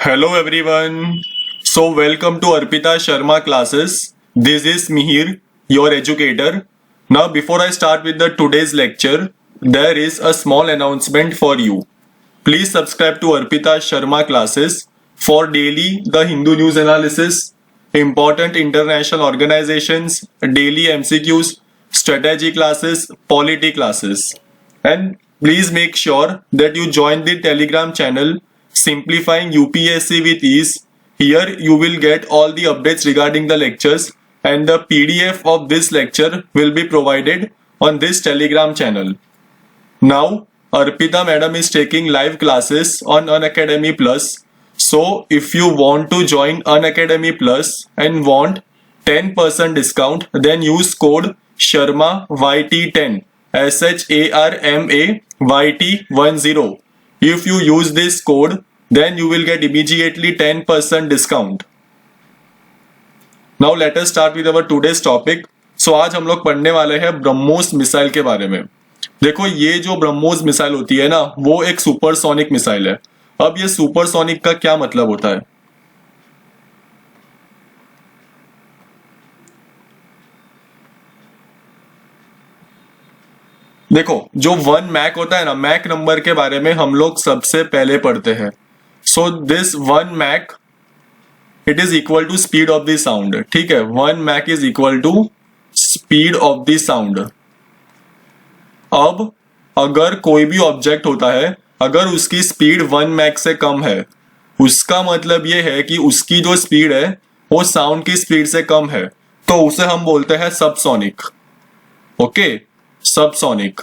Hello everyone. So welcome to Arpita Sharma classes. This is Mihir, your educator. Now before I start with the today's lecture, there is a small announcement for you. Please subscribe to Arpita Sharma classes for daily the Hindu news analysis, important international organizations, daily MCQs, strategy classes, polity classes. And please make sure that you join the Telegram channel Simplifying UPSC with Ease. Here you will get all the updates regarding the lectures and the PDF of this lecture will be provided on this Telegram channel. Now, Arpita madam is taking live classes on Unacademy Plus. So, if you want to join Unacademy Plus and want 10% discount, then use code Sharma YT10 SHARMA YT10. If you use this code, then you will get immediately 10% discount. Now let us start with our today's topic. So आज हम लोग पढ़ने वाले हैं BrahMos missile के बारे में. देखो ये जो ब्रह्मोस मिसाइल होती है ना, वो एक सुपरसोनिक मिसाइल है. अब ये सुपरसोनिक का क्या मतलब होता है? देखो जो 1 मैक होता है ना, मैक नंबर के बारे में हम लोग सबसे पहले पढ़ते हैं. So this 1 Mach it is equal to speed of the sound. ठीक है, 1 Mach is equal to speed of the sound. अब अगर कोई भी ऑब्जेक्ट होता है, अगर उसकी स्पीड 1 मैक से कम है, उसका मतलब ये है कि उसकी जो स्पीड है वो साउंड की स्पीड से कम है, तो उसे हम बोलते हैं subsonic. Okay, subsonic.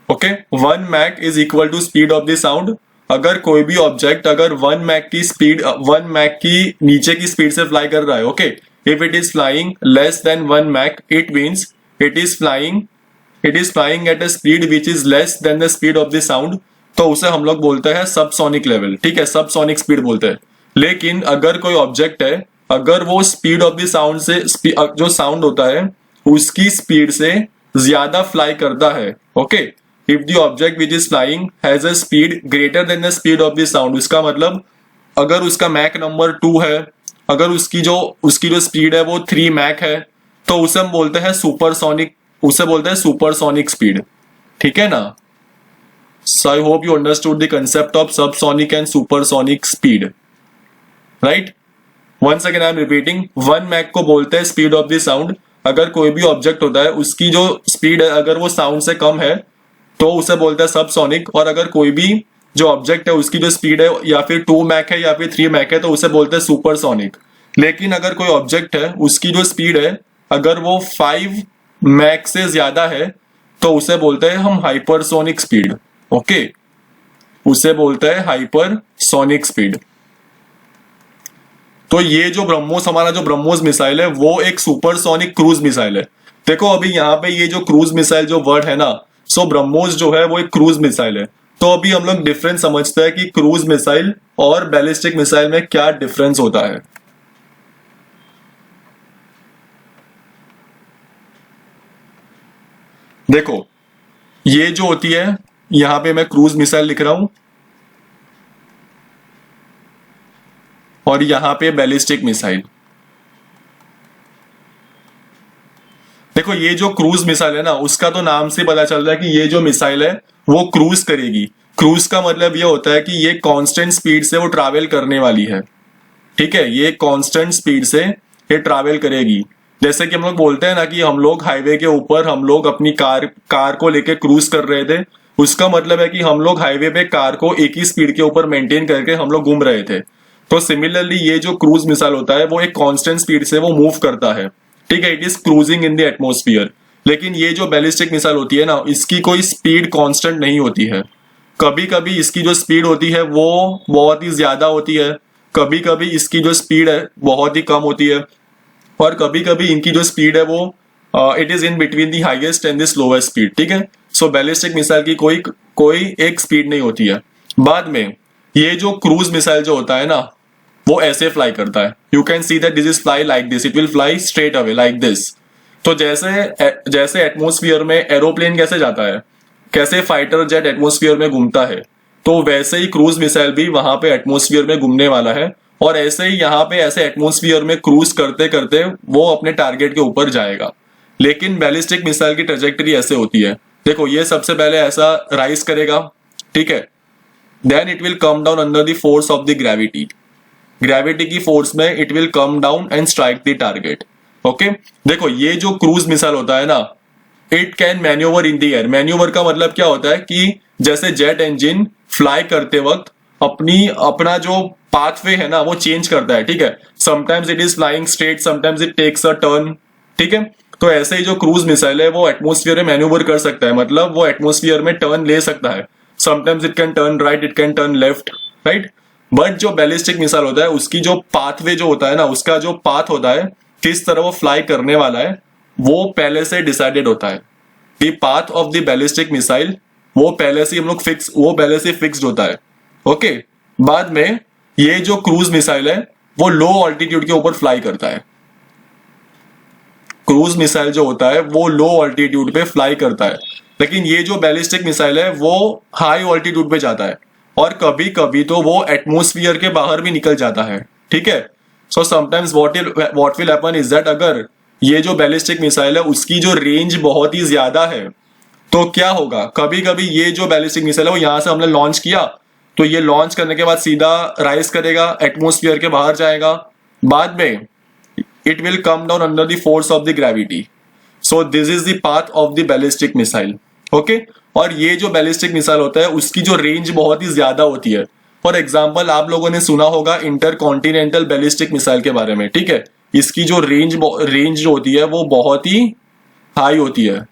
Okay, 1 Mach is equal to speed of the sound. अगर कोई भी ऑब्जेक्ट अगर 1 मैक की स्पीड 1 मैक की नीचे की स्पीड से फ्लाई कर रहा है, okay, if it is flying less than 1 Mach, it means it is flying at a speed which is less than the speed of the sound, तो उसे हम लोग बोलते हैं सबसोनिक लेवल. ठीक है, सबसोनिक स्पीड बोलते हैं. लेकिन अगर कोई ऑब्जेक्ट है, अगर वो स्पीड ऑफ द साउंड से जो साउंड होता है उसकी स्पीड से ज्यादा फ्लाई करता है, okay, if the object which is flying has a speed greater than the speed of the sound, उसका मतलब अगर उसका मैक नंबर 2 है, अगर उसकी जो स्पीड है वो 3 मैक है, तो उसे हम बोलते हैं सुपरसोनिक, उसे बोलते हैं सुपरसोनिक स्पीड. ठीक है ना. So I hope you understood the concept of subsonic and supersonic speed, right. Once again I am repeating, 1 Mach को बोलते हैं स्पीड ऑफ द साउंड. अगर कोई भी ऑब्जेक्ट होता है उसकी जो स्पीड है अगर वो साउंड से कम है तो उसे बोलते हैं सबसोनिक. और अगर कोई भी जो ऑब्जेक्ट है उसकी जो स्पीड है या फिर 2 मैक है या फिर 3 मैक है तो उसे बोलते हैं सुपरसोनिक. लेकिन अगर कोई ऑब्जेक्ट है उसकी जो स्पीड है अगर वो 5 मैक से ज्यादा है तो उसे बोलते हैं हम हाइपरसोनिक स्पीड. ओके, उसे बोलते हैं हाइपरसोनिक स्पीड. तो ये जो ब्रह्मोस, हमारा जो ब्रह्मोस मिसाइल है वो एक सुपरसोनिक क्रूज मिसाइल है. देखो अभी यहाँ पे ये जो क्रूज मिसाइल जो वर्ड है ना, सो ब्रह्मोस जो है वो एक क्रूज मिसाइल है. तो अभी हम लोग डिफरेंस समझते हैं कि क्रूज मिसाइल और बैलिस्टिक मिसाइल में क्या डिफरेंस होता है. देखो ये जो होती है, यहां पे मैं क्रूज मिसाइल लिख रहा हूं और यहां पे बैलिस्टिक मिसाइल. देखो ये जो क्रूज मिसाइल है ना, उसका तो नाम से पता चल रहा है कि ये जो मिसाइल है वो क्रूज करेगी. क्रूज का मतलब ये होता है कि ये कांस्टेंट स्पीड से वो ट्रैवल करने वाली है. ठीक है, ये कांस्टेंट स्पीड से ये ट्रैवल करेगी. जैसे कि हम लोग बोलते हैं ना कि हम लोग हाईवे के ऊपर हम लोग अपनी कार को लेके क्रूज कर रहे थे, उसका मतलब है कि हम लोग हाईवे पे कार को एक ही स्पीड के ऊपर मेंटेन करके हम लोग घूम रहे थे. तो सिमिलरली ये जो क्रूज मिसाइल होता है वो एक कांस्टेंट स्पीड से वो मूव करता है. ठीक है, it is cruising in the atmosphere. लेकिन ये जो बैलिस्टिक मिसाइल होती है ना, इसकी कोई स्पीड कांस्टेंट नहीं होती है. कभी कभी इसकी जो स्पीड होती है वो बहुत ही ज्यादा होती है, कभी कभी इसकी जो स्पीड है बहुत ही कम होती है, और कभी कभी इनकी जो स्पीड है वो it is in between the highest and the slowest speed. ठीक है, सो बैलिस्टिक मिसाइल की कोई एक स्पीड नहीं होती है. बाद में ये जो क्रूज मिसाइल जो होता है ना, वो ऐसे फ्लाई करता है. You can see that this is fly like this, it will fly straight away like this. तो जैसे एटमोस्फियर में एरोप्लेन कैसे जाता है, कैसे फाइटर जेट एटमोस्फियर में घूमता है, तो वैसे ही क्रूज मिसाइल भी वहां पे एटमोस्फियर में घूमने वाला है, और ऐसे ही यहाँ पे ऐसे एटमोस्फियर में क्रूज करते करते वो अपने टारगेट के ऊपर जाएगा। लेकिन बैलिस्टिक मिसाइल की ट्रेजेक्टरी ऐसे होती है, देखो ये सबसे पहले ऐसा राइज करेगा, ठीक है, then it will come down under the force of the gravity, gravity की फोर्स में it will come down and strike the target. Okay, देखो ये जो क्रूज मिसाइल होता है ना, it can manoeuvre in the air. Manoeuvre का मतलब क्या होता है कि जैसे जेट इंजन फ्लाई करते वक्त अपना जो पाथवे है ना वो चेंज करता है, ठीक है, sometimes it is flying straight, sometimes it takes a turn, ठीक है। तो ऐसे ही जो क्रूज मिसाइल है वो एटमोस्फियर में मैन्यूवर कर सकता है, मतलब वो एटमोस्फियर में टर्न ले सकता है, sometimes it can turn right, it can turn left, right. But जो बैलिस्टिक मिसाइल होता है उसकी जो पाथवे जो होता है ना, उसका जो पाथ होता है, किस तरह वो फ्लाई करने वाला है, वो पहले से डिसाइडेड होता है। The path of the ballistic missile वो पहले से हम लोग पहले से फिक्स्ड होता है। ओके, बाद में ये जो क्रूज मिसाइल है वो लो ऑल्टीट्यूड के ऊपर फ्लाई करता है। क्रूज मिसाइल जो होता है वो लो ऑल्टीट्यूड पे फ्लाई करता है, लेकिन ये जो बैलिस्टिक मिसाइल है वो हाई ऑल्टीट्यूड पे जाता है, और कभी कभी तो वो एटमोस्फियर के बाहर भी निकल जाता है, ठीक है। So sometimes what will happen is that अगर ये जो बैलिस्टिक मिसाइल है उसकी जो रेंज बहुत ही ज्यादा है, तो क्या होगा, कभी कभी ये जो बैलिस्टिक मिसाइल है वो यहां से हमने लॉन्च किया, तो ये लॉन्च करने के बाद सीधा राइज करेगा, एटमोस्फियर के बाहर जाएगा, बाद में it will come down under the force of the gravity. So this is the path of the ballistic missile. Okay, और ये जो बैलिस्टिक मिसाइल होता है उसकी जो रेंज बहुत ही ज्यादा होती है। फॉर एग्जाम्पल आप लोगों ने सुना होगा इंटर कॉन्टिनेंटल बैलिस्टिक मिसाइल के बारे में, ठीक है। इसकी जो रेंज जो होती है वो बहुत ही हाई होती है।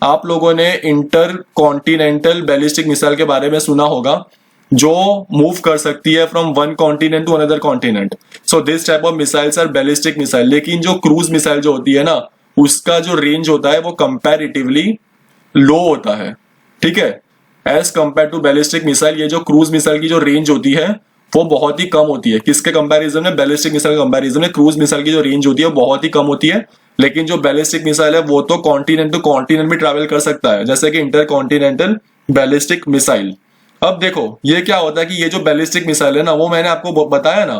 आप लोगों ने इंटर कॉन्टिनेंटल बैलिस्टिक मिसाइल के बारे में सुना होगा, जो मूव कर सकती है from one continent to another continent. So this type of missiles are ballistic missile. लेकिन जो क्रूज मिसाइल जो होती है ना, उसका जो रेंज होता है वो कंपैरेटिवली लो होता है, ठीक है, as compare to ballistic missile. ये जो क्रूज मिसाइल की जो रेंज होती है वो बहुत ही कम होती है। किसके कंपैरिजन में? बैलिस्टिक मिसाइल के कंपैरिजन में क्रूज मिसाइल की जो रेंज होती है वो बहुत ही कम होती है। लेकिन जो बैलिस्टिक मिसाइल है वो तो कॉन्टिनेंट टू कॉन्टिनेंट भी ट्रैवल कर सकता है, जैसे कि इंटर कॉन्टिनेंटल बैलिस्टिक मिसाइल। अब देखो ये क्या होता है कि ये जो बैलिस्टिक मिसाइल है ना, वो मैंने आपको बताया ना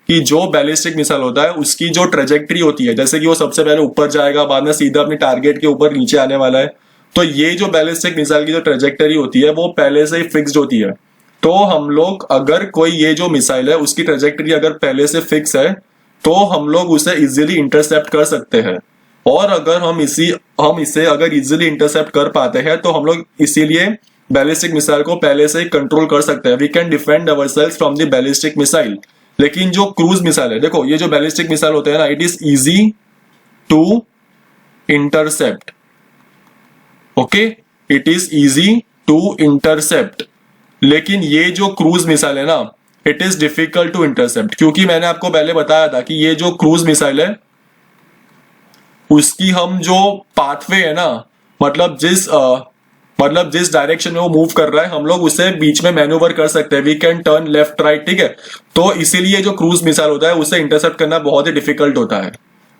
कि जो बैलिस्टिक मिसाइल होता है उसकी जो ट्रेजेक्टरी होती है, जैसे कि वो सबसे पहले ऊपर जाएगा, बाद में सीधा अपने टारगेट के ऊपर नीचे आने वाला है। तो ये जो बैलिस्टिक मिसाइल की जो ट्रेजेक्टरी होती है वो पहले से ही फिक्स्ड होती है। तो हम लोग अगर कोई ये जो मिसाइल है उसकी ट्रेजेक्टरी अगर पहले से फिक्स है तो हम लोग उसे इजीली इंटरसेप्ट कर सकते हैं। और अगर हम इसे अगर इजीली इंटरसेप्ट कर पाते हैं तो हम लोग इसीलिए बैलिस्टिक मिसाइल को पहले से ही कंट्रोल कर सकते हैं। We can defend ourselves from the ballistic missile. लेकिन जो क्रूज मिसाइल है, देखो ये जो बैलिस्टिक मिसाइल होते हैं ना, it is easy to intercept. Okay, it is easy to intercept. लेकिन ये जो क्रूज मिसाइल है ना, it is difficult to intercept, क्योंकि मैंने आपको पहले बताया था कि ये जो क्रूज मिसाइल है उसकी हम जो पाथवे है ना, मतलब जिस डायरेक्शन में वो मूव कर रहा है हम लोग उसे बीच में मैन्यूवर कर सकते हैं। We can turn left right, ठीक है। तो इसीलिए जो क्रूज मिसाइल होता है उसे इंटरसेप्ट करना बहुत ही डिफिकल्ट होता है।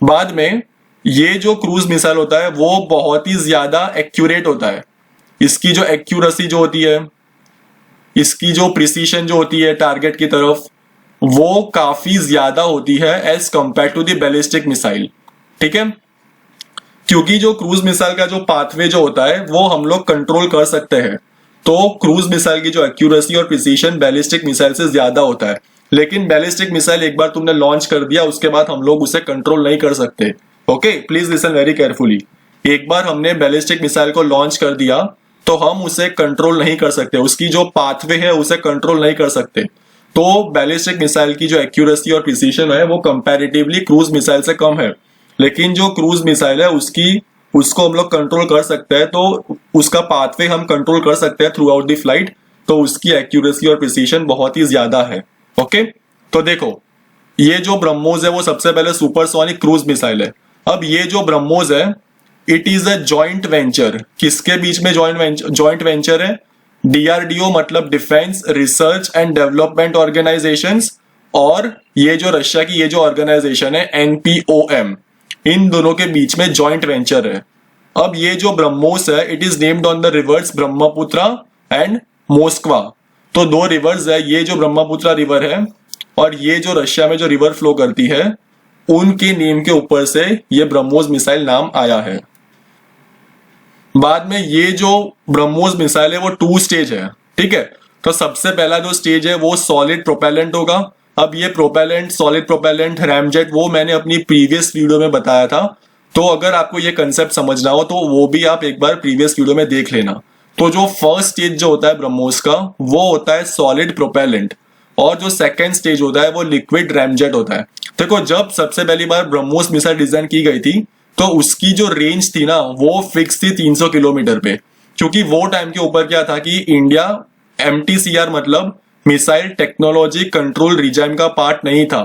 बाद में ये जो क्रूज मिसाइल होता है वो बहुत ही ज्यादा एक्यूरेट होता है। इसकी जो एक्यूरेसी जो होती है, इसकी जो प्रिसीशन जो होती है टारगेट की तरफ, वो काफी ज्यादा होती है as compare to the ballistic missile, ठीक है। क्योंकि जो क्रूज मिसाइल का जो पाथवे जो होता है वो हम लोग कंट्रोल कर सकते हैं, तो क्रूज मिसाइल की जो एक्यूरेसी और प्रिसीशन बैलिस्टिक मिसाइल से ज्यादा होता है। लेकिन बैलिस्टिक मिसाइल एक बार तुमने लॉन्च कर दिया उसके बाद हम लोग उसे कंट्रोल नहीं कर सकते। Okay, please listen very carefully. एक बार हमने बैलिस्टिक मिसाइल को लॉन्च कर दिया तो हम उसे कंट्रोल नहीं कर सकते, उसकी जो पाथवे है उसे कंट्रोल नहीं कर सकते। तो बैलिस्टिक मिसाइल की जो एक्यूरेसी और प्रिसीशन है वो कंपैरेटिवली क्रूज मिसाइल से कम है। लेकिन जो क्रूज मिसाइल है उसको हम लोग कंट्रोल कर सकते हैं, तो उसका पाथवे हम कंट्रोल कर सकते हैं थ्रू आउट द फ्लाइट, तो उसकी एक्यूरेसी और प्रिसीशन बहुत ही ज्यादा है। ओके, तो देखो ये जो ब्रह्मोस है वो सबसे पहले सुपरसोनिक क्रूज मिसाइल है। अब ये जो ब्रह्मोस है it is a joint venture. किसके बीच में जॉइंट वेंचर है? डीआरडीओ मतलब defence research and development organisations, और ये जो रशिया की ये जो ऑर्गेनाइजेशन है एनपीओएम, इन दोनों के बीच में जॉइंट वेंचर है। अब ये जो ब्रह्मोस है it is named on the reverse Brahmaputra and Moskva. तो दो रिवर्स है, ये जो ब्रह्मपुत्रा रिवर है और ये जो रशिया में जो रिवर फ्लो करती है, उनके नेम के ऊपर से ये ब्रह्मोस मिसाइल नाम आया है। बाद में ये जो ब्रह्मोस मिसाइल है वो 2 स्टेज है, ठीक है। तो सबसे पहला जो स्टेज है वो सॉलिड प्रोपेलेंट होगा। अब ये प्रोपेलेंट, सॉलिड प्रोपेलेंट, रैमजेट, वो मैंने अपनी प्रीवियस वीडियो में बताया था। तो अगर आपको ये कंसेप्ट समझना हो तो वो भी आप एक बार प्रीवियस वीडियो में देख लेना। तो जो फर्स्ट स्टेज जो होता है ब्रह्मोस का, वो होता है सॉलिड प्रोपेलेंट, और जो सेकेंड स्टेज होता है वो लिक्विड रैमजेट होता है। देखो, जब सबसे पहली बार ब्रह्मोस मिसाइल डिजाइन की गई थी तो उसकी जो रेंज थी ना वो फिक्स थी 300 किलोमीटर पे, क्योंकि वो टाइम के ऊपर क्या था कि इंडिया MTCR मतलब मिसाइल टेक्नोलॉजी कंट्रोल रिजाइम का पार्ट नहीं था।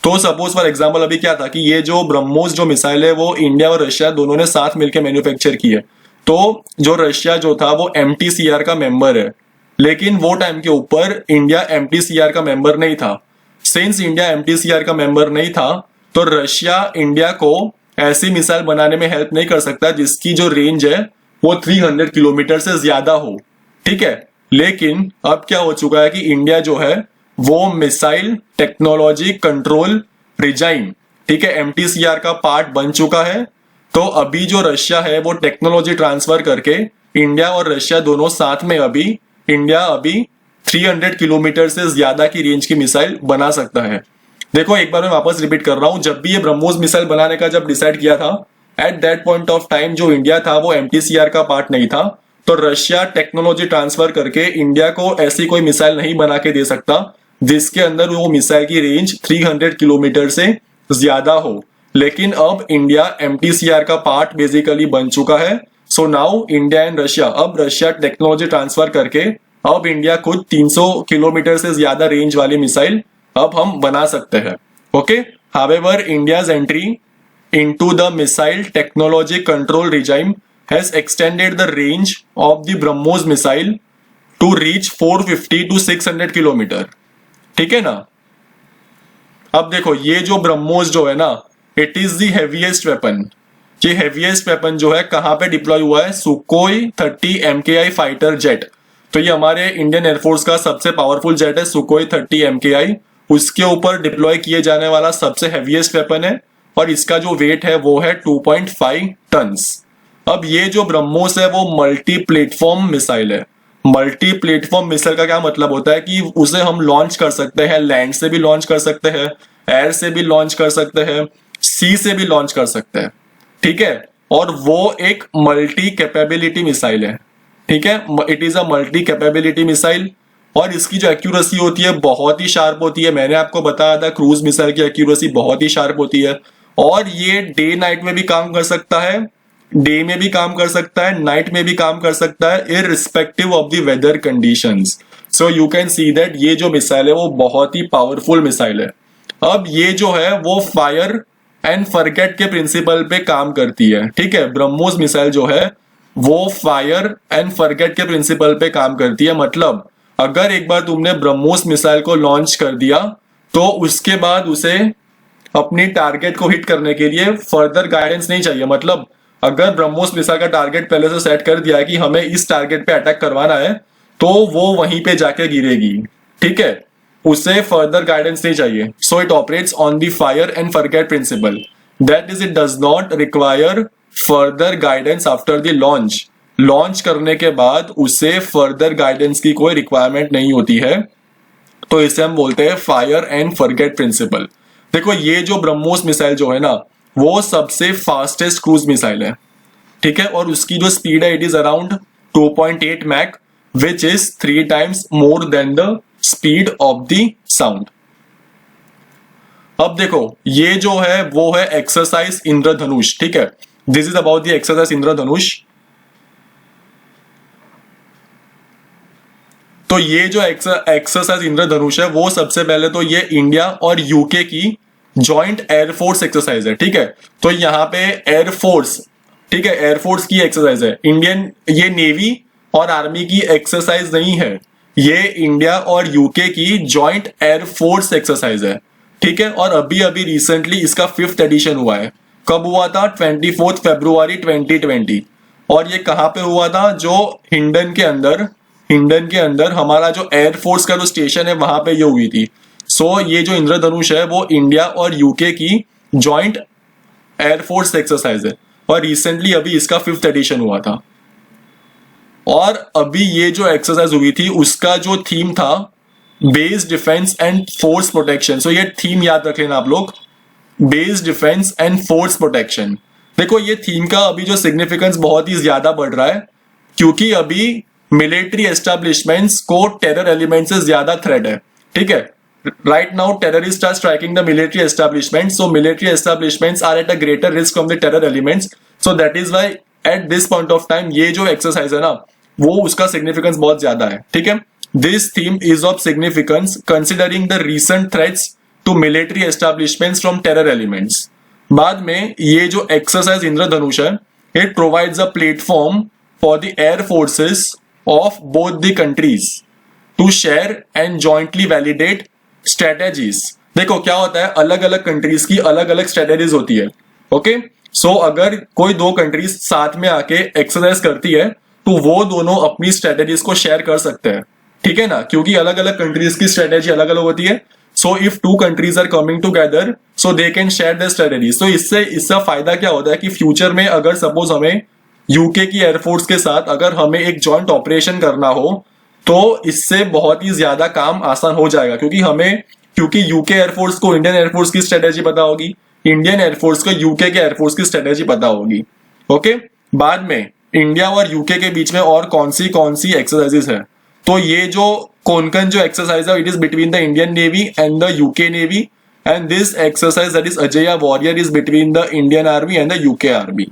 तो सपोज फॉर एग्जांपल अभी क्या था कि ये जो ब्रह्मोस जो मिसाइल है वो इंडिया और रशिया दोनों ने साथ मिलकर मैन्युफैक्चर की है। तो जो रशिया जो था वो MTCR का मेंबर है, लेकिन वो टाइम के ऊपर इंडिया MTCR का मेंबर नहीं था। सिंस इंडिया MTCR का मेंबर नहीं था तो रशिया इंडिया को ऐसी मिसाइल बनाने में हेल्प नहीं कर सकता जिसकी जो रेंज है वो 300 किलोमीटर से ज्यादा हो, ठीक है। लेकिन अब क्या हो चुका है कि इंडिया जो है वो मिसाइल टेक्नोलॉजी कंट्रोल रिजाइम, ठीक है, MTCR का पार्ट बन चुका है। तो अभी जो रशिया है वो टेक्नोलॉजी ट्रांसफर करके इंडिया और रशिया दोनों साथ में इंडिया अभी 300 किलोमीटर से ज्यादा की रेंज की मिसाइल बना सकता है। देखो, एक बार मैं वापस रिपीट कर रहा हूं, जब भी ये ब्रह्मोस मिसाइल बनाने का जब डिसाइड किया था, at that point of time जो इंडिया था वो MTCR का पार्ट नहीं था। तो रशिया टेक्नोलॉजी ट्रांसफर करके इंडिया को ऐसी कोई मिसाइल नहीं बना के दे सकता जिसके अंदर वो मिसाइल की रेंज 300 किलोमीटर से ज्यादा हो। लेकिन अब इंडिया MTCR का पार्ट बेसिकली बन चुका है। So now India and Russia, अब रशिया टेक्नोलॉजी ट्रांसफर करके अब इंडिया खुद 300 किलोमीटर से ज्यादा रेंज वाली मिसाइल अब हम बना सकते हैं। Okay, however India's entry into the missile technology control regime has extended the range of the BrahMos missile to reach 450 to 600 kilometre, ठीक है ना। अब देखो, ये जो ब्रह्मोस जो है ना, it is the heaviest weapon. ये हेवीएस्ट वेपन जो है कहां पे डिप्लॉय हुआ है? सुकोई 30 MKI फाइटर जेट। तो ये हमारे इंडियन एयरफोर्स का सबसे पावरफुल जेट है, सुकोई 30 MKI। उसके ऊपर डिप्लॉय किए जाने वाला सबसे हेवीएस्ट वेपन है और इसका जो वेट है वो है 2.5 टन्स। अब ये जो ब्रह्मोस है वो मल्टी प्लेटफॉर्म मिसाइल है। मल्टी प्लेटफॉर्म मिसाइल का क्या मतलब होता है कि उसे हम लॉन्च कर सकते हैं, लैंड से भी लॉन्च कर सकते हैं, एयर से भी लॉन्च कर सकते हैं, सी से भी लॉन्च कर सकते हैं, ठीक है। और वो एक मल्टी कैपेबिलिटी मिसाइल है, ठीक है। It is a multi capability missile और इसकी जो एक्यूरेसी होती है बहुत ही शार्प होती है। मैंने आपको बताया था क्रूज मिसाइल की एक्यूरेसी बहुत ही शार्प होती है और ये डे नाइट में भी काम कर सकता है, डे में भी काम कर सकता है, नाइट में भी काम कर सकता है, irrespective of the weather conditions. So you can see that ये जो मिसाइल है वो बहुत ही पावरफुल मिसाइल है। अब ये जो है वो फायर एंड फॉरगेट के प्रिंसिपल पे काम करती है, ठीक है। ब्रह्मोस मिसाइल जो है वो फायर एंड फॉरगेट के प्रिंसिपल पे काम करती है। मतलब अगर एक बार तुमने ब्रह्मोस मिसाइल को लॉन्च कर दिया तो उसके बाद उसे अपनी टारगेट को हिट करने के लिए फर्दर गाइडेंस नहीं चाहिए। मतलब अगर ब्रह्मोस मिसाइल का टारगेट पहले से सेट कर दिया है कि हमें इस टारगेट पे अटैक करवाना है तो वो वहीं पे जाके गिरेगी, ठीक है। उसे फर्दर गाइडेंस नहीं चाहिए। So it operates on the fire and forget principle, that is it does not require further guidance after the launch. Launch करने के बाद उसे फर्दर गाइडेंस की कोई रिक्वायरमेंट नहीं होती है, तो इसे हम बोलते हैं फायर एंड फॉरगेट प्रिंसिपल। देखो, ये जो ब्रह्मोस मिसाइल जो है ना वो सबसे फास्टेस्ट क्रूज मिसाइल है, ठीक है। और उसकी जो स्पीड है it is around 2.8 mach which is 3 times more than the speed of the sound. अब देखो, ये जो है वो है एक्सरसाइज इंद्रधनुष, ठीक है। This is about the exercise Indradhanush. तो ये जो एक्सरसाइज इंद्रधनुष है वो सबसे पहले तो ये इंडिया और यूके की जॉइंट एयरफोर्स एक्सरसाइज है, ठीक है। तो यहाँ पे एयरफोर्स, ठीक है, एयरफोर्स की एक्सरसाइज है। इंडियन, ये नेवी और आर्मी की एक्सरसाइज नहीं है, ये इंडिया और यूके की जॉइंट एयरफोर्स एक्सरसाइज है, ठीक है। और अभी अभी रिसेंटली इसका 5th एडिशन हुआ है। कब हुआ था? 24 फरवरी 2020। और ये कहां पे हुआ था? जो हिंडन के अंदर हिंडन के अंदर हमारा जो एयरफोर्स का जो स्टेशन है वहां पे ये हुई थी। सो ये जो इंद्रधनुष है वो इंडिया और यूके की जॉइंट एयरफोर्स एक्सरसाइज है और रिसेंटली अभी इसका 5th एडिशन हुआ था। और अभी ये जो एक्सरसाइज हुई थी उसका जो थीम था base defence and force protection. So ये थीम याद रख लेना आप लोग, base defence and force protection. देखो ये थीम का अभी जो सिग्निफिकेंस बहुत ही ज्यादा बढ़ रहा है क्योंकि अभी मिलिट्री एस्टेब्लिशमेंट्स को टेरर एलिमेंट से ज्यादा थ्रेट है। ठीक है, right now terrorist are striking the military establishments, so military establishments are at a greater risk from the terror elements. So that is why at this point of time ये जो exercise है ना वो उसका significance बहुत ज्यादा है। ठीक है, this theme is of significance considering the recent threats to military establishments from terror elements. बाद में ये जो एक्सरसाइज इंद्रधनुष है it provides a platform for the air forces of both the countries to share and jointly validate strategies. देखो क्या होता है, अलग अलग कंट्रीज की अलग अलग स्ट्रेटेजीज होती है। ओके, सो अगर कोई दो कंट्रीज साथ में आके एक्सरसाइज करती है तो वो दोनों अपनी स्ट्रेटेजीज को शेयर कर सकते हैं। ठीक है ना, क्योंकि अलग अलग कंट्रीज की स्ट्रेटेजी अलग अलग होती है। So if two countries are coming together so they can share the strategy. So इससे फायदा क्या होता है कि फ्यूचर में अगर सपोज हमें यूके की एयरफोर्स के साथ अगर हमें एक जॉइंट ऑपरेशन करना हो तो इससे बहुत ही ज्यादा काम आसान हो जाएगा क्योंकि यूके एयरफोर्स को इंडियन एयरफोर्स की स्ट्रेटेजी पता होगी, इंडियन एयरफोर्स को यूके के एयरफोर्स की स्ट्रेटेजी पता होगी। ओके, बाद में इंडिया और यूके के बीच में और कौन सी एक्सरसाइजेस है, तो ये जो कोंकण जो एक्सरसाइज है it is between the Indian navy and the UK navy and this exercise that is Ajay warrior is between the Indian army and the UK army.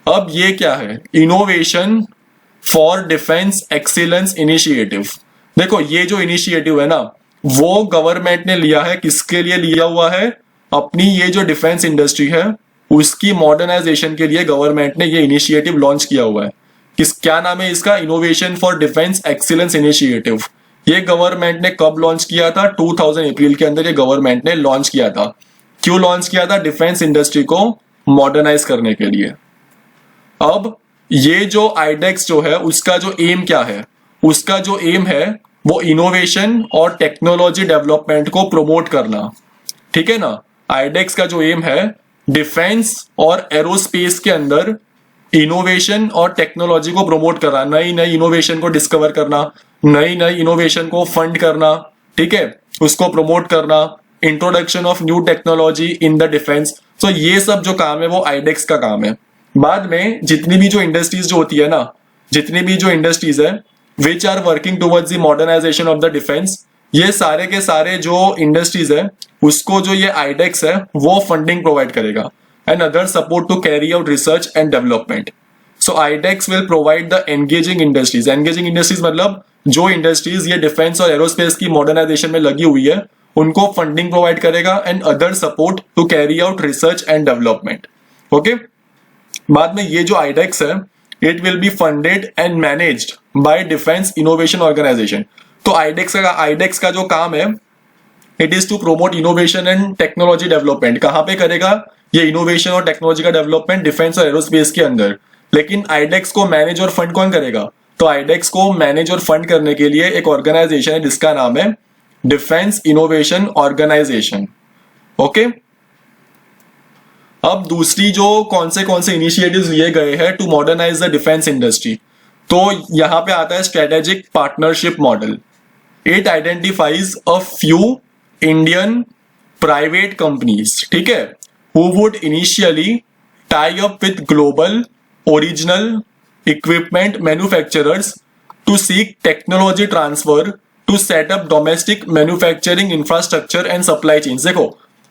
अब ये क्या है, innovation for defence excellence initiative. देखो ये जो initiative है ना वो गवर्नमेंट ने लिया है, किसके लिए लिया हुआ है, अपनी ये जो डिफेंस इंडस्ट्री है उसकी मॉडर्नाइजेशन के लिए गवर्नमेंट ने ये इनिशिएटिव लॉन्च किया हुआ है। क्या नाम है इसका, innovation for defence excellence initiative. ये गवर्नमेंट ने कब लॉन्च किया था, 2000 अप्रैल के अंदर ये गवर्नमेंट ने लॉन्च किया था। क्यों लॉन्च किया था, डिफेंस इंडस्ट्री को मॉडर्नाइज करने के लिए। अब ये जो आईडेक्स जो है उसका जो एम क्या है, उसका जो एम है वो इनोवेशन और टेक्नोलॉजी डेवलपमेंट को प्रमोट करना। ठीक है ना, आईडेक्स का जो एम है डिफेंस और एरोस्पेस के अंदर इनोवेशन और टेक्नोलॉजी को प्रमोट करना, नई नई इनोवेशन को डिस्कवर करना, नई नई इनोवेशन को फंड करना, ठीक है, उसको प्रमोट करना, introduction of new technology in the defence. तो ये सब जो काम है वो आईडेक्स का काम है। बाद में जितनी भी जो इंडस्ट्रीज जो होती है ना, जितनी भी जो इंडस्ट्रीज है which are working towards the modernisation of the defence, ये सारे के सारे जो इंडस्ट्रीज है उसको जो ये आईडेक्स है वो फंडिंग प्रोवाइड करेगा and other support to carry out research and development. So IDEX will provide the engaging industries. Engaging industries मतलब जो इंडस्ट्रीज ये डिफेंस और एरोस्पेस की मॉडर्नाइजेशन में लगी हुई है उनको फंडिंग प्रोवाइड करेगा and other support to carry out research and development. Okay, बाद में ये जो IDEX है it will be funded and managed by defence innovation organisation. तो IDEX का जो काम है it is to promote innovation and technology development. कहां पे करेगा ये इनोवेशन और टेक्नोलॉजी का डेवलपमेंट, डिफेंस और एरोस्पेस के अंदर। लेकिन आईडेक्स को मैनेज और फंड कौन करेगा, तो आईडेक्स को मैनेज और फंड करने के लिए एक ऑर्गेनाइजेशन है जिसका नाम है डिफेंस इनोवेशन ऑर्गेनाइजेशन। ओके, अब दूसरी जो कौन से इनिशिएटिव्स लिए गए हैं to modernise the defence industry, तो यहां पे आता है strategic partnership model. It identifies a few Indian private companies, ठीक है, who would initially tie up with global original equipment manufacturers to seek technology transfer to set up domestic manufacturing infrastructure and supply chains। देखो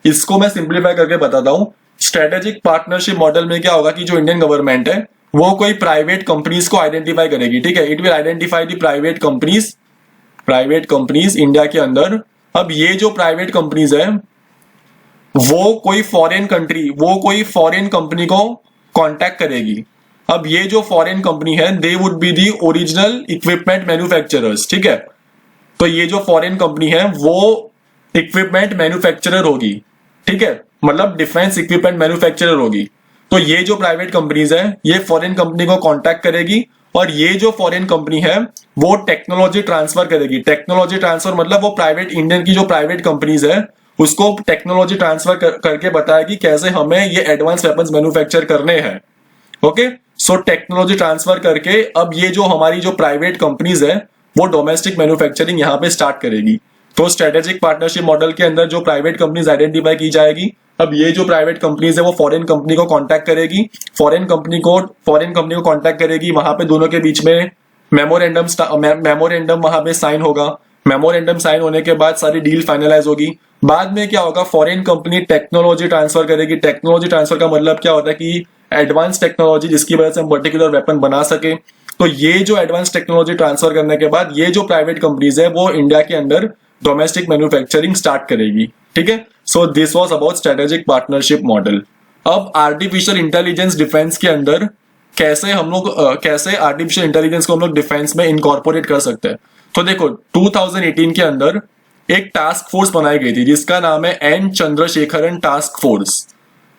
इसको मैं simplify करके बताता हूं। Strategic partnership model में क्या होगा कि जो इंडियन गवर्नमेंट है वो कोई प्राइवेट कंपनीज को आइडेंटिफाई करेगी। ठीक है, it will identify the private companies India के अंदर। अब ये जो प्राइवेट कंपनीज है वो कोई फॉरेन कंपनी को कांटेक्ट करेगी। अब ये जो फॉरेन कंपनी है they would be the original equipment manufacturers. ठीक है, तो ये जो फॉरेन कंपनी है वो इक्विपमेंट मैन्युफैक्चरर होगी। ठीक है, मतलब डिफेंस इक्विपमेंट मैन्युफैक्चरर होगी। तो ये जो प्राइवेट कंपनीज है ये फॉरेन कंपनी को कांटेक्ट करेगी और ये जो फॉरेन कंपनी है वो टेक्नोलॉजी ट्रांसफर करेगी। टेक्नोलॉजी ट्रांसफर मतलब वो प्राइवेट इंडियन की जो प्राइवेट कंपनीज है उसको टेक्नोलॉजी ट्रांसफर करके बताएगी कैसे हमें ये एडवांस वेपन्स मैन्युफैक्चर करने हैं। ओके, सो टेक्नोलॉजी ट्रांसफर करके अब ये जो हमारी जो प्राइवेट कंपनीज है वो डोमेस्टिक मैन्युफैक्चरिंग यहाँ पे स्टार्ट करेगी। तो स्ट्रेटेजिक पार्टनरशिप मॉडल के अंदर जो प्राइवेट कंपनीज आइडेंटिफाई की जाएगी, अब ये जो प्राइवेट कंपनीज है वो फॉरेन कंपनी को कांटेक्ट करेगी, फॉरेन कंपनी को कांटेक्ट करेगी, वहां पे दोनों के बीच में मेमोरेंडम वहां पे साइन होगा। मेमोरेंडम साइन होने के बाद सारी डील फाइनलाइज होगी। बाद में क्या होगा, फॉरेन कंपनी टेक्नोलॉजी ट्रांसफर करेगी। टेक्नोलॉजी ट्रांसफर का मतलब क्या होता है कि एडवांस टेक्नोलॉजी जिसकी वजह से हम पर्टिकुलर वेपन बना सके। तो ये जो एडवांस टेक्नोलॉजी ट्रांसफर करने के बाद ये जो प्राइवेट कंपनीज है वो इंडिया के अंदर डोमेस्टिक मैन्युफैक्चरिंग स्टार्ट करेगी। ठीक है, so this was about strategic partnership model. अब आर्टिफिशियल इंटेलिजेंस डिफेंस के अंदर कैसे आर्टिफिशियल इंटेलिजेंस को हम लोग डिफेंस में इनकॉर्पोरेट कर सकते हैं। तो देखो 2018 के अंदर एक टास्क फोर्स बनाई गई थी जिसका नाम है N Chandrasekaran task force.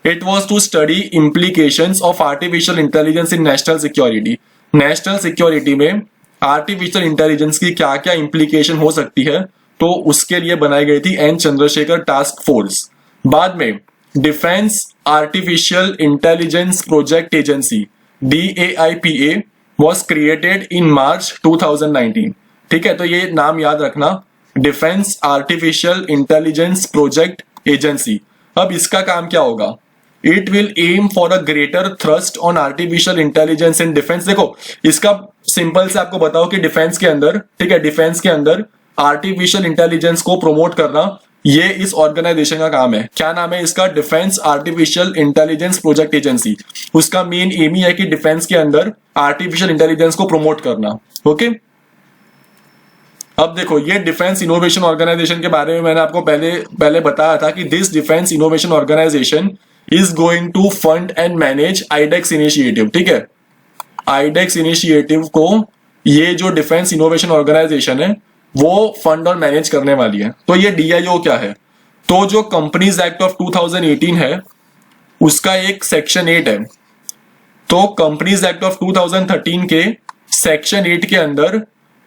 It was to study implications of artificial intelligence in national security. National security में आर्टिफिशियल इंटेलिजेंस की क्या क्या इंप्लीकेशन हो सकती है, तो उसके लिए बनाई गई थी एन चंद्रशेखर टास्क फोर्स। बाद में defence artificial intelligence project agency DAIPA was created in March 2019। ठीक है, तो ये नाम याद रखना, defence artificial intelligence project agency. अब इसका काम क्या होगा, it will aim for a greater thrust on artificial intelligence in defence. देखो इसका सिंपल से आपको बताओ कि डिफेंस के अंदर, ठीक है, डिफेंस के अंदर आर्टिफिशियल इंटेलिजेंस को प्रमोट करना ये इस ऑर्गेनाइजेशन का काम है। क्या नाम है इसका, defence artificial intelligence project agency. उसका मेन एम ही है कि डिफेंस के अंदर आर्टिफिशियल इंटेलिजेंस को प्रमोट करना। ओके, अब देखो ये डिफेंस इनोवेशन ऑर्गेनाइजेशन के बारे में मैंने आपको पहले बताया था कि this defence innovation organisation is going to fund and manage IDEX initiative. ठीक है, आईडेक्स इनिशिएटिव को ये जो डिफेंस इनोवेशन ऑर्गेनाइजेशन है वो फंड और मैनेज करने वाली है। तो ये DIO क्या है, तो जो कंपनीज एक्ट ऑफ 2018 है उसका एक सेक्शन 8 है। तो कंपनीज एक्ट ऑफ 2013 के सेक्शन 8 के अंदर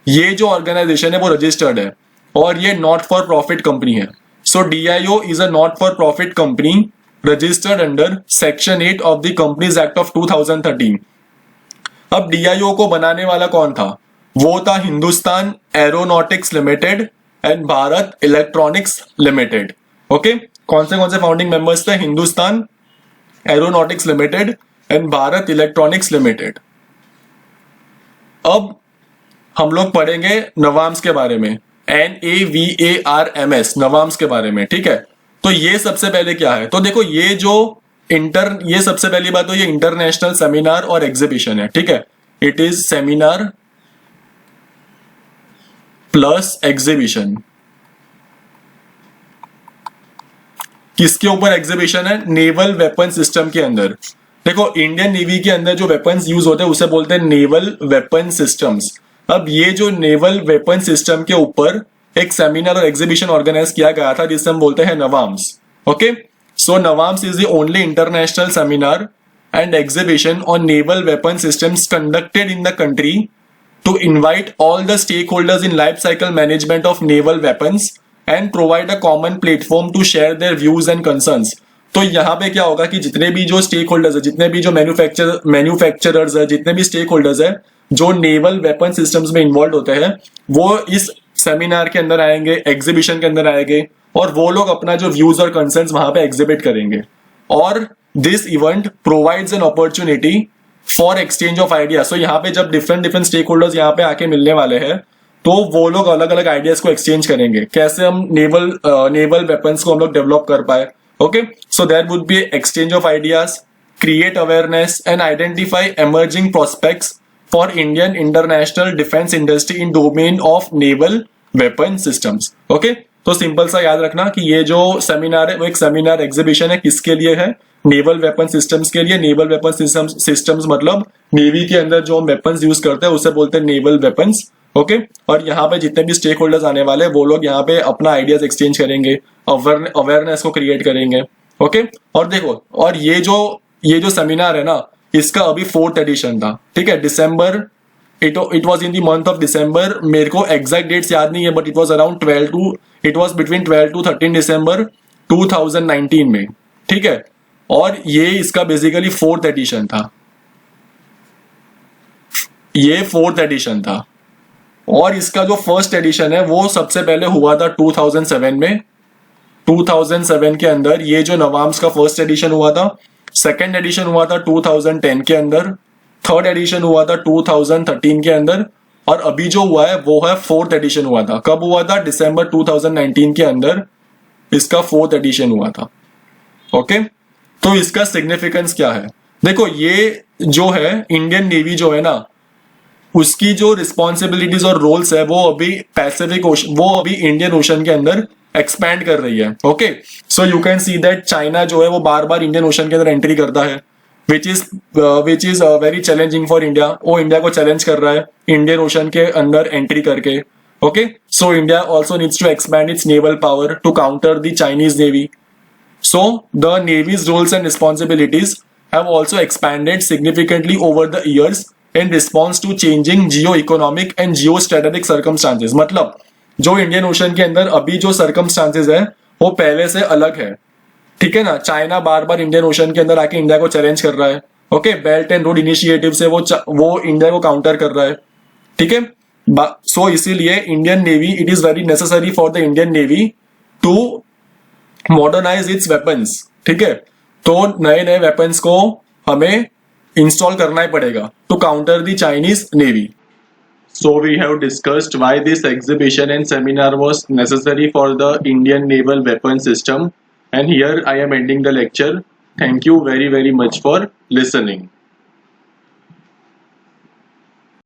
ये जो ऑर्गेनाइजेशन है वो रजिस्टर्ड है और ये नॉट फॉर प्रॉफिट कंपनी है। सो DIO is a not for profit company registered under section 8 of the companies act of 2013। अब DIO को बनाने वाला कौन था, वो था Hindustan aeronautics limited and Bharat electronics limited. Okay, कौन से फाउंडिंग मेंबर्स थे, Hindustan aeronautics limited and Bharat electronics limited. अब हम लोग पढ़ेंगे नवाम्स के बारे में, NAVARMS नवाम्स के बारे में। ठीक है, तो ये सबसे पहले क्या है, तो देखो ये सबसे पहली बात तो ये इंटरनेशनल सेमिनार और एग्जीबिशन है। ठीक है, it is seminar plus exhibition. किसके ऊपर एग्जीबिशन है, नेवल वेपन सिस्टम के अंदर। देखो इंडियन नेवी के अंदर जो वेपन्स यूज होते हैं उसे बोलते हैं नेवल वेपन सिस्टम्स। अब ये जो नेवल वेपन सिस्टम के ऊपर एक सेमिनार और एग्जीबिशन ऑर्गेनाइज किया गया था जिसे हम बोलते हैं NAVAMS. Okay, so NAVAMS is the only international seminar and exhibition on naval weapon systems conducted in the country to invite all the stakeholders in life cycle management of naval weapons and provide a common platform to share their views and concerns। तो यहाँ पे क्या होगा कि जितने भी जो stake holders है, जितने भी जो मैन्युफैक्चरर्स है, जितने भी स्टेक होल्डर्स है जो नेवल वेपन सिस्टम्स में इन्वॉल्व होते हैं वो इस सेमिनार के अंदर आएंगे, एग्जीबिशन के अंदर आएंगे और वो लोग अपना जो व्यूज और कंसर्न्स वहां पे एग्जिबिट करेंगे। और this event provides an opportunity for exchange of ideas. So यहाँ पे जब डिफरेंट स्टेक होल्डर्स यहाँ पे आके मिलने वाले हैं तो वो लोग अलग अलग आइडियाज को एक्सचेंज करेंगे, कैसे हम नेवल वेपन्स को हम लोग डेवलप कर पाए। Okay, so there would be exchange of ideas, create awareness and identify emerging prospects for Indian international defence industry in domain of naval weapon systems. Okay, तो सिंपल सा याद रखना कि ये जो सेमिनार है वो एक सेमिनार एग्जीबिशन है, किसके लिए है, नेवल वेपन सिस्टम्स के लिए। नेवल वेपन सिस्टम्स मतलब नेवी के अंदर जो हम वेपन्स यूज करते हैं उसे बोलते हैं नेवल वेपन्स। ओके, और यहाँ पे जितने भी स्टेक होल्डर्स आने वाले वो लोग यहाँ पे अपना आइडियाज एक्सचेंज करेंगे, अवेयरनेस को क्रिएट करेंगे। ओके, और देखो और ये जो सेमिनार है ना इसका अभी 4th एडिशन था। ठीक है, December it was in the month of December. मेरे को एग्जैक्ट डेट्स याद नहीं है, but it was around 12 to, it was between 12 to 13 December 2019 में. ठीक है, और ये इसका बेसिकली 4th एडिशन था. ये 4th एडिशन था. और इसका जो फर्स्ट एडिशन है वो सबसे पहले हुआ था 2007 में. 2007 के अंदर ये जो नवाम्स का फर्स्ट एडिशन हुआ था. सेकंड एडिशन हुआ था 2010 के अंदर. थर्ड एडिशन हुआ था 2013 के अंदर. और अभी जो हुआ है वो है 4th एडिशन हुआ था. कब हुआ था? दिसंबर 2019 के अंदर इसका 4th एडिशन हुआ था. ओके, तो इसका सिग्निफिकेंस क्या है? देखो, ये जो है इंडियन नेवी जो है ना, उसकी जो रिस्पॉन्सिबिलिटीज और रोल्स है वो अभी पैसिफिक ओशन, वो अभी इंडियन ओशन के अंदर एक्सपैंड कर रही है. Okay, so you can see that China जो है वो बार बार इंडियन ओशन के अंदर एंट्री करता है, which is very challenging for India. वो इंडिया को चैलेंज कर रहा है इंडियन ओशन के अंदर एंट्री करके. Okay, so India also needs to expand its naval power to counter the Chinese navy. So the Navy's roles and responsibilities have also expanded significantly over the years in response to changing geo-economic and geostrategic circumstances. मतलब जो Indian ocean के अंदर अभी जो circumstances है वो पहले से अलग है. ठीक है ना, चाइना बार बार इंडियन ओशन के अंदर आके इंडिया को चैलेंज कर रहा है. Okay, belt and road initiative से वो इंडिया को काउंटर कर रहा है. ठीक है, सो इसीलिए Indian navy, it is very necessary for the Indian navy to modernise its weapons. ठीक है, तो नए नए वेपन्स को हमें इंस्टॉल करना ही पड़ेगा to counter the Chinese navy. So we have discussed why this exhibition and seminar was necessary for the Indian naval weapon system, and here I am ending the lecture. Thank you very very much for listening.